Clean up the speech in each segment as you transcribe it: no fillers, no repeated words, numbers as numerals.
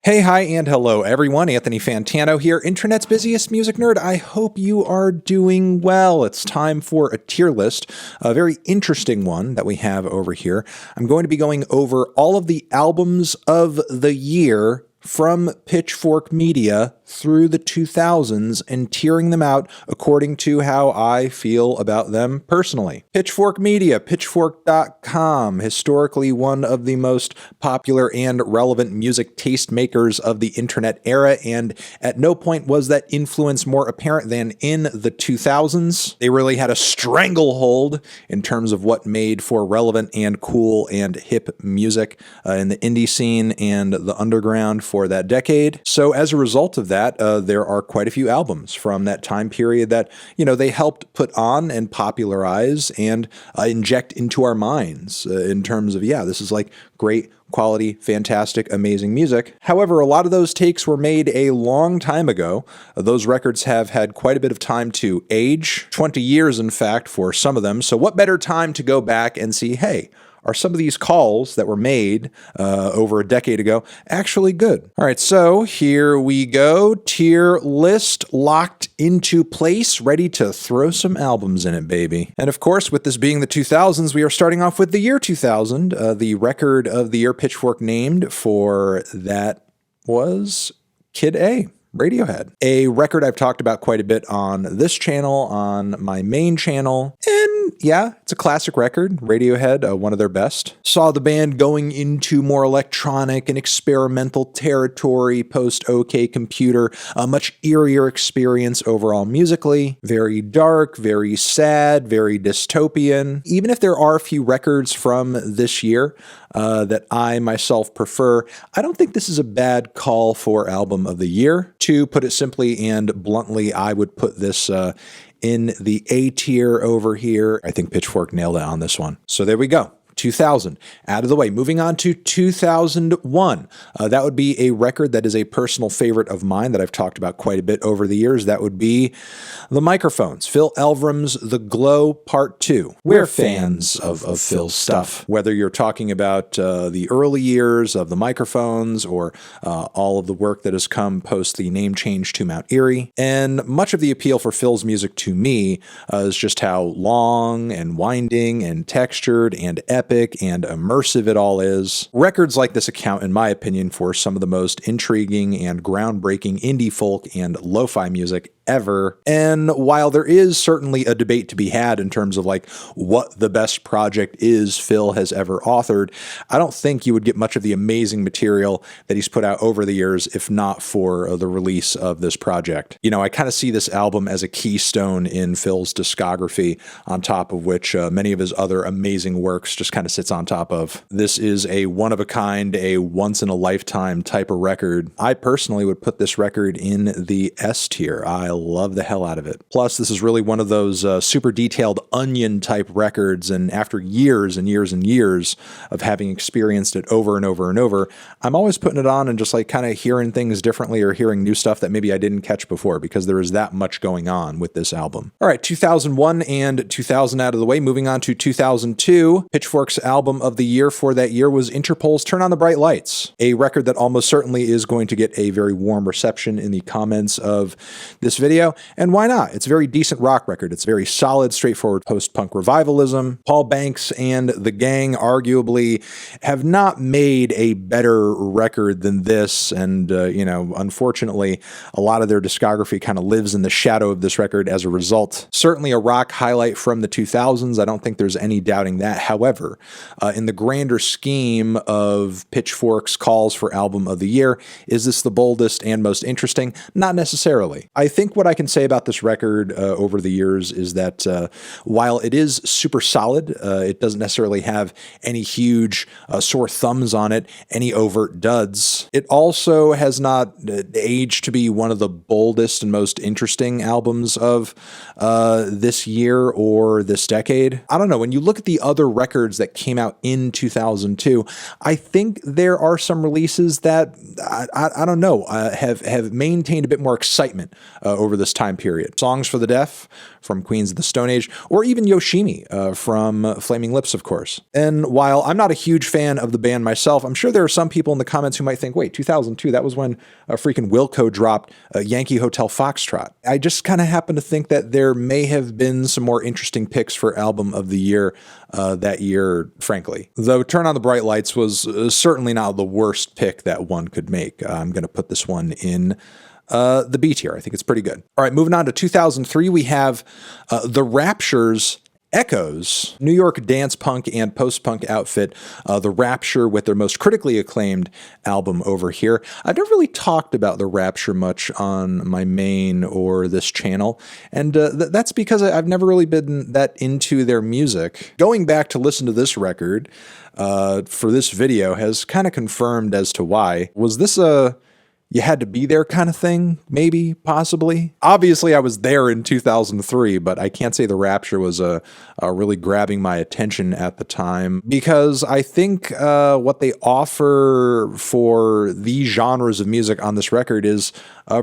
Hey, hi, and hello, everyone. Anthony Fantano here, internet's busiest music nerd. I hope you are doing well. It's time for a tier list, a very interesting one that we have over here. I'm going to be going over all of the albums of the year from Pitchfork Media through the 2000s and tiering them out according to how I feel about them personally. Pitchfork Media, pitchfork.com, historically one of the most popular and relevant music tastemakers of the internet era, and at no point was that influence more apparent than in the 2000s. They really had a stranglehold in terms of what made for relevant and cool and hip music in the indie scene and the underground for that decade. So as a result of that, there are quite a few albums from that time period that, they helped put on and popularize and inject into our minds in terms of, this is like great quality, fantastic, amazing music. However, a lot of those takes were made a long time ago. Those records have had quite a bit of time to age, 20 years in fact for some of them. So what better time to go back and see, hey, are some of these calls that were made over a decade ago actually good? All right, so here we go. Tier list locked into place, ready to throw some albums in it, baby. And of course, with this being the 2000s, we are starting off with the year 2000. The record of the year Pitchfork named for that was Kid A. Radiohead, a record I've talked about quite a bit on this channel, on my main channel, and it's a classic record. Radiohead, one of their best. Saw the band going into more electronic and experimental territory post OK Computer, a much eerier experience overall musically, very dark, very sad, very dystopian. Even if there are a few records from this year that I myself prefer, I don't think this is a bad call for album of the year. To put it simply and bluntly, I would put this in the A tier over here. I think Pitchfork nailed it on this one. So there we go. 2000 out of the way. Moving on to 2001. That would be a record that is a personal favorite of mine that I've talked about quite a bit over the years. That would be The Microphones, Phil Elverum's The Glow Part 2. We're fans of Phil's stuff. Whether you're talking about the early years of The Microphones or all of the work that has come post the name change to Mount Erie. And much of the appeal for Phil's music to me is just how long and winding and textured and epic and immersive it all is. Records like this account, in my opinion, for some of the most intriguing and groundbreaking indie folk and lo-fi music ever. And while there is certainly a debate to be had in terms of like what the best project is Phil has ever authored, I don't think you would get much of the amazing material that he's put out over the years if not for the release of this project. I kind of see this album as a keystone in Phil's discography, on top of which many of his other amazing works just kind of sits on top of. This is a one-of-a-kind, a once-in-a-lifetime type of record. I personally would put this record in the S tier. I love the hell out of it. Plus, this is really one of those super detailed onion type records, and after years and years and years of having experienced it over and over and over, I'm always putting it on and just like kind of hearing things differently or hearing new stuff that maybe I didn't catch before, because there is that much going on with this album. All right, 2001 and 2000 out of the way. Moving on to 2002, Pitchfork's album of the year for that year was Interpol's Turn on the Bright Lights, a record that almost certainly is going to get a very warm reception in the comments of this video, and why not? It's a very decent rock record. It's very solid, straightforward post-punk revivalism. Paul Banks and the gang arguably have not made a better record than this, and unfortunately, a lot of their discography kind of lives in the shadow of this record as a result. Certainly a rock highlight from the 2000s. I don't think there's any doubting that. However, in the grander scheme of Pitchfork's calls for album of the year, is this the boldest and most interesting? Not necessarily. I think what I can say about this record over the years is that while it is super solid, it doesn't necessarily have any huge sore thumbs on it, any overt duds. It also has not aged to be one of the boldest and most interesting albums of this year or this decade. I don't know. When you look at the other records that came out in 2002. I think there are some releases that, I don't know, have maintained a bit more excitement over this time period. Songs for the Deaf from Queens of the Stone Age, or even Yoshimi from Flaming Lips, of course. And while I'm not a huge fan of the band myself, I'm sure there are some people in the comments who might think, wait, 2002, that was when freaking Wilco dropped Yankee Hotel Foxtrot. I just kind of happen to think that there may have been some more interesting picks for album of the year that year, frankly. Though Turn on the Bright Lights was certainly not the worst pick that one could make. I'm going to put this one in the B tier. I think it's pretty good. All right, moving on to 2003, we have The Rapture's Echoes, New York dance punk and post-punk outfit, The Rapture with their most critically acclaimed album over here. I've never really talked about The Rapture much on my main or this channel, and that's because I've never really been that into their music. Going back to listen to this record for this video has kind of confirmed as to why. Was this a you had to be there kind of thing, maybe, possibly? Obviously, I was there in 2003, but I can't say The Rapture was really grabbing my attention at the time, because I think what they offer for these genres of music on this record is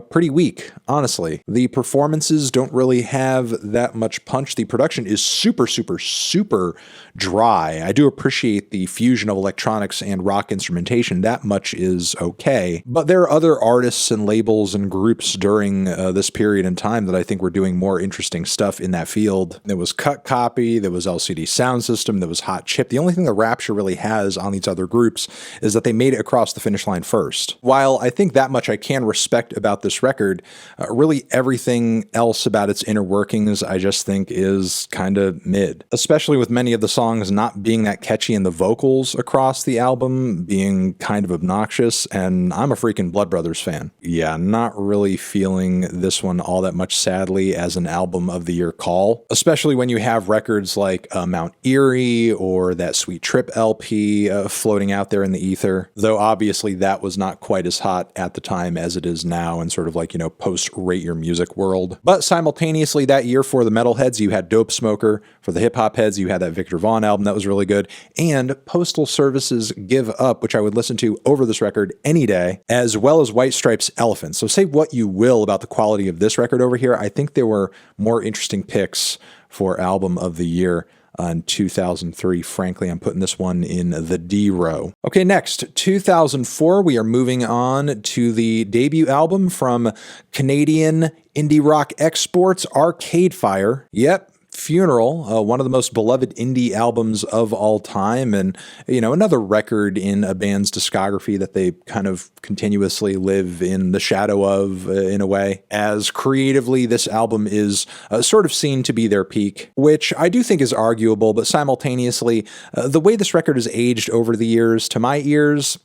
pretty weak, honestly. The performances don't really have that much punch. The production is super, super, super dry. I do appreciate the fusion of electronics and rock instrumentation. That much is okay. But there are other artists and labels and groups during this period in time that I think were doing more interesting stuff in that field. There was Cut Copy, there was LCD Sound System, there was Hot Chip. The only thing that Rapture really has on these other groups is that they made it across the finish line first. While I think that much I can respect about this record, really everything else about its inner workings I just think is kind of mid. Especially with many of the songs not being that catchy and the vocals across the album being kind of obnoxious, and I'm a freaking Blood Brothers fan. Yeah, not really feeling this one all that much, sadly, as an album of the year call, especially when you have records like Mount Eerie or that Sweet Trip LP floating out there in the ether, though obviously that was not quite as hot at the time as it is now in sort of like, post-Rate Your Music world. But simultaneously that year for the metalheads, you had Dope Smoker. For the hip-hop heads, you had that Victor Vaughn album that was really good, and Postal Service's Give Up, which I would listen to over this record any day, as well as White Stripes' Elephant. So say what you will about the quality of this record over here, I think there were more interesting picks for album of the year in 2003. Frankly, I'm putting this one in the D row. Okay, next, 2004, we are moving on to the debut album from Canadian indie rock exports, Arcade Fire. Yep. Funeral, one of the most beloved indie albums of all time, and another record in a band's discography that they kind of continuously live in the shadow of, in a way, as creatively this album is sort of seen to be their peak, which I do think is arguable, but simultaneously the way this record has aged over the years, to my ears,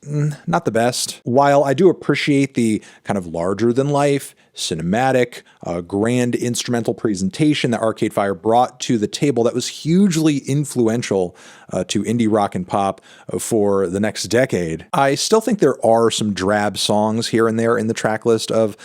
not the best. While I do appreciate the kind of larger than life, cinematic, grand instrumental presentation that Arcade Fire brought to the table that was hugely influential to indie rock and pop for the next decade, I still think there are some drab songs here and there in the track list of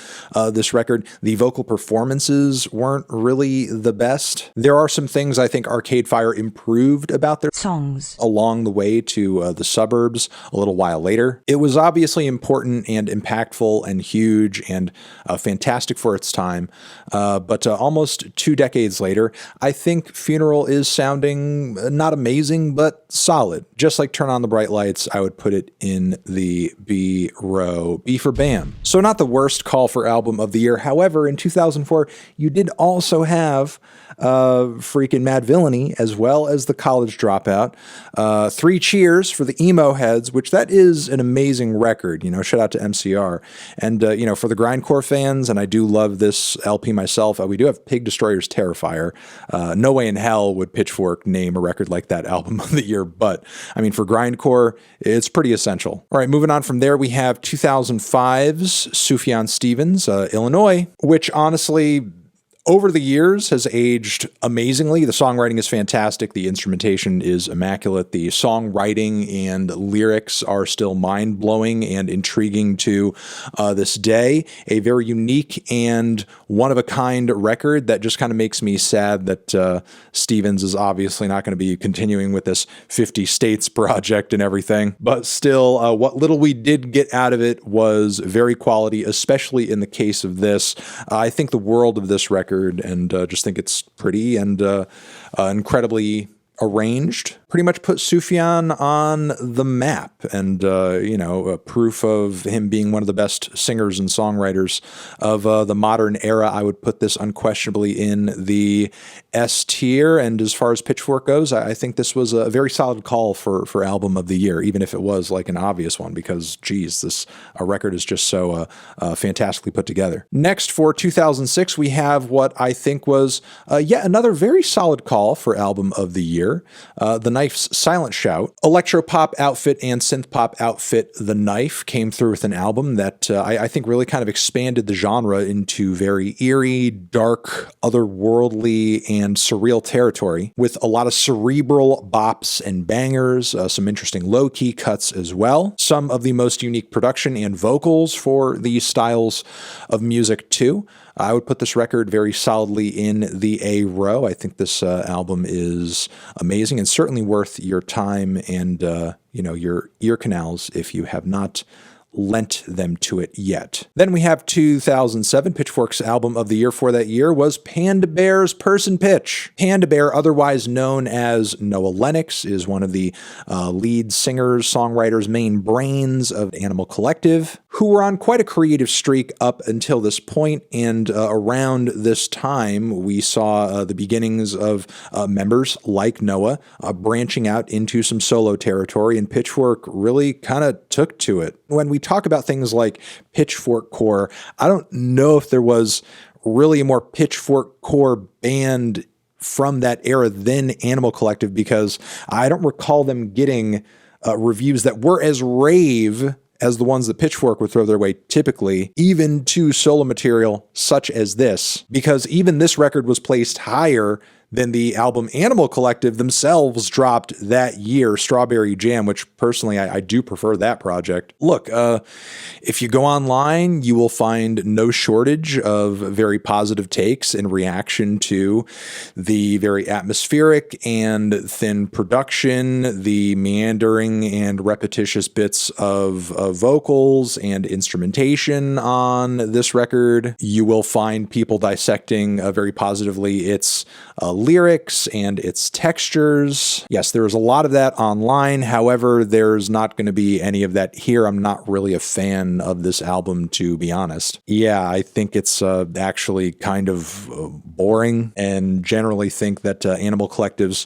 this record. The vocal performances weren't really the best. There are some things I think Arcade Fire improved about their songs along the way to The Suburbs a little while later. It was obviously important and impactful and huge and fantastic for its time, but almost 2 decades later, I think Funeral is sounding not amazing, but solid. Just like Turn on the Bright Lights, I would put it in the B row. B for Bam. So not the worst call for album of the year. However, in 2004, you did also have freaking Mad Villainy, as well as The College Dropout. 3 Cheers for the emo heads, which that is an amazing record. Shout out to MCR. And, for the grindcore fans, and I do love this LP myself, we do have Pig Destroyer's Terrifier. No way in hell would Pitchfork name a record like that album of the year, but for grindcore, it's pretty essential. All right, moving on from there, we have 2005's Sufjan Stevens, Illinois, which honestly, over the years has aged amazingly. The songwriting is fantastic. The instrumentation is immaculate. The songwriting and lyrics are still mind-blowing and intriguing to this day. A very unique and one-of-a-kind record that just kind of makes me sad that Stevens is obviously not going to be continuing with this 50 States project and everything. But still, what little we did get out of it was very quality, especially in the case of this. I think the world of this record, and just think it's pretty and incredibly arranged. Pretty much put Sufjan on the map, and a proof of him being one of the best singers and songwriters of the modern era. I would put this unquestionably in the S tier. And as far as Pitchfork goes, I think this was a very solid call for album of the year, even if it was like an obvious one, because geez, this record is just so fantastically put together. Next, for 2006, we have what I think was yet another very solid call for album of the year. The Knife's Silent Shout. Electro-pop outfit and synth-pop outfit The Knife came through with an album that I think really kind of expanded the genre into very eerie, dark, otherworldly, and surreal territory, with a lot of cerebral bops and bangers, some interesting low-key cuts as well, some of the most unique production and vocals for these styles of music too. I would put this record very solidly in the A row. I think this album is amazing and certainly worth your time and your ear canals if you have not lent them to it yet. Then we have 2007. Pitchfork's album of the year for that year was Panda Bear's Person Pitch. Panda Bear, otherwise known as Noah Lennox, is one of the lead singers, songwriters, main brains of Animal Collective, who were on quite a creative streak up until this point. And around this time, we saw the beginnings of members like Noah branching out into some solo territory, and Pitchfork really kind of took to it. When we talk about things like Pitchfork core, I don't know if there was really a more Pitchfork core band from that era than Animal Collective, because I don't recall them getting reviews that were as rave as the ones that Pitchfork would throw their way typically, even to solo material such as this, because even this record was placed higher than the album Animal Collective themselves dropped that year, Strawberry Jam, which personally I do prefer that project. Look, if you go online, you will find no shortage of very positive takes in reaction to the very atmospheric and thin production, the meandering and repetitious bits of vocals and instrumentation on this record. You will find people dissecting very positively its lyrics and its textures. Yes, there is a lot of that online. However, there's not going to be any of that here. I'm not really a fan of this album, to be honest. Yeah, I think it's actually kind of boring, and generally think that Animal Collective's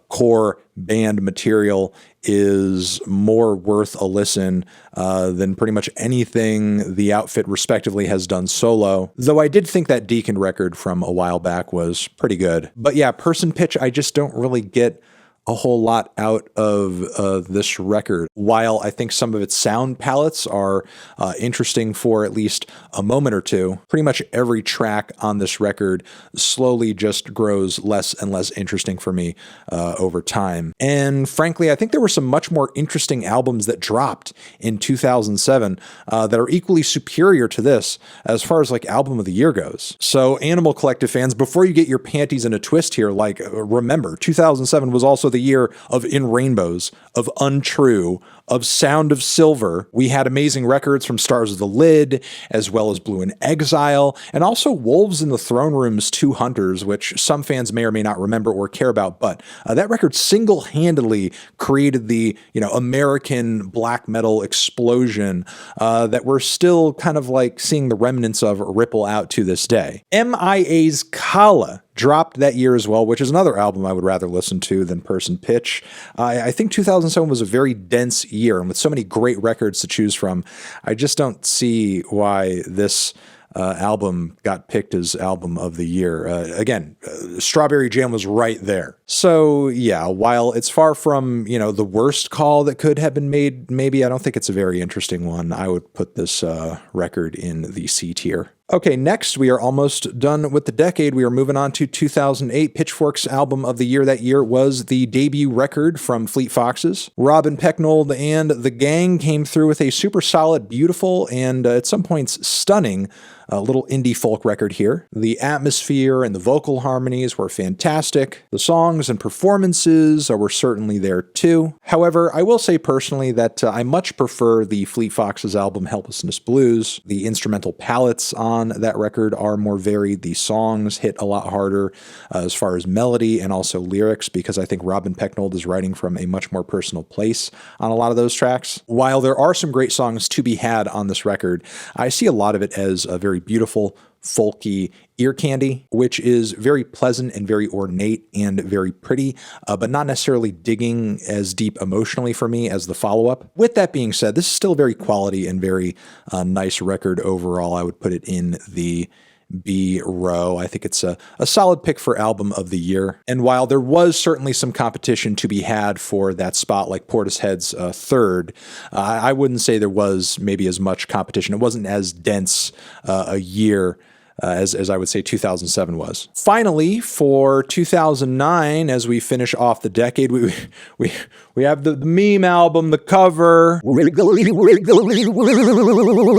core band material is more worth a listen than pretty much anything the outfit respectively has done solo, though I did think that Deacon record from a while back was pretty good. But yeah, Person Pitch, I just don't really get a whole lot out of this record. While I think some of its sound palettes are interesting for at least a moment or two, pretty much every track on this record slowly just grows less and less interesting for me over time. And frankly, I think there were some much more interesting albums that dropped in 2007 that are equally superior to this as far as like album of the year goes. So Animal Collective fans, before you get your panties in a twist here, like remember, 2007 was also the year of In Rainbows, of Untrue, of Sound of Silver. We had amazing records from Stars of the Lid, as well as Blue in Exile, and also Wolves in the Throne Room's Two Hunters, which some fans may or may not remember or care about, but that record single-handedly created the, American black metal explosion that we're still kind of like seeing the remnants of ripple out to this day. MIA's Kala dropped that year as well, which is another album I would rather listen to than Person Pitch. I think 2007 was a very dense year, and with so many great records to choose from, I just don't see why this album got picked as album of the year. Again, Strawberry Jam was right there. So yeah, while it's far from, the worst call that could have been made, maybe I don't think it's a very interesting one. I would put this record in the C tier. Okay, next we are almost done with the decade. We are moving on to 2008. Pitchfork's album of the year that year was the debut record from Fleet Foxes. Robin Pecknold and the gang came through with a super solid, beautiful, and at some points stunning little indie folk record here. The atmosphere and the vocal harmonies were fantastic. The songs and performances were certainly there too. However, I will say personally that I much prefer the Fleet Foxes album Helplessness Blues. The instrumental palettes on that record are more varied. The songs hit a lot harder as far as melody and also lyrics, because I think Robin Pecknold is writing from a much more personal place on a lot of those tracks. While there are some great songs to be had on this record, I see a lot of it as a very beautiful, folky ear candy, which is very pleasant and very ornate and very pretty, but not necessarily digging as deep emotionally for me as the follow-up. With that being said, this is still very quality and very nice record overall. I would put it in the B row. I think it's a solid pick for album of the year. And while there was certainly some competition to be had for that spot, like Portishead's third, I wouldn't say there was maybe as much competition. It wasn't as dense a year as I would say 2007 was. Finally, for 2009, as we finish off the decade, we have the meme album, the cover.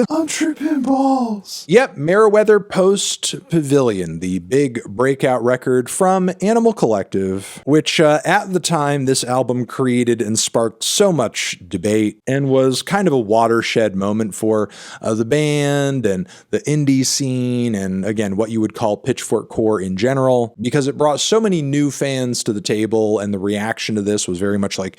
I'm tripping balls. Yep, Meriwether Post Pavilion, the big breakout record from Animal Collective, which at the time this album created and sparked so much debate and was kind of a watershed moment for the band and the indie scene and again, what you would call Pitchfork core in general, because it brought so many new fans to the table, and the reaction to this was very much like,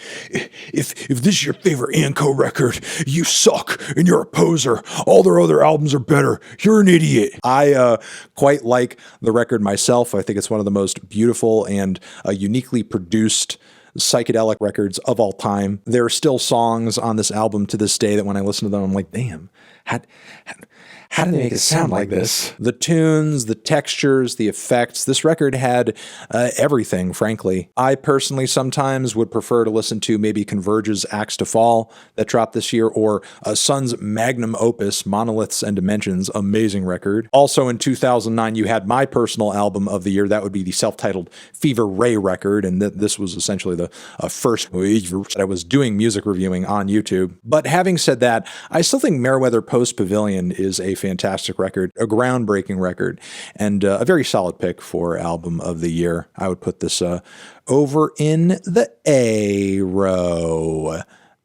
if this is your favorite Anco record, you suck, and you're a poser. All their other albums are better. You're an idiot. I quite like the record myself. I think it's one of the most beautiful and uniquely produced psychedelic records of all time. There are still songs on this album to this day that when I listen to them, I'm like, damn, how did they make it sound like this? The tunes, the textures, the effects. This record had everything, frankly. I personally sometimes would prefer to listen to maybe Converge's Axe to Fall that dropped this year, or Sun's magnum opus, Monoliths and Dimensions, amazing record. Also in 2009, you had my personal album of the year. That would be the self-titled Fever Ray record, and this was essentially the first that I was doing music reviewing on YouTube. But having said that, I still think Meriwether Post Pavilion is a fantastic record, a groundbreaking record, and a very solid pick for album of the year. I would put this over in the A row.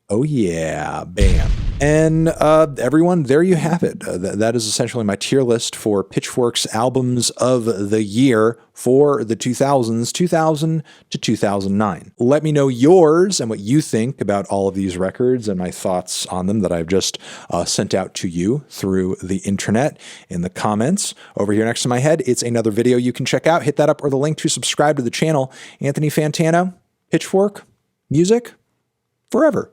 Oh yeah, bam. And everyone, there you have it. That is essentially my tier list for Pitchfork's albums of the year for the 2000s, 2000 to 2009. Let me know yours and what you think about all of these records and my thoughts on them that I've just sent out to you through the internet in the comments. Over here next to my head, it's another video you can check out. Hit that up or the link to subscribe to the channel. Anthony Fantano, Pitchfork, music forever.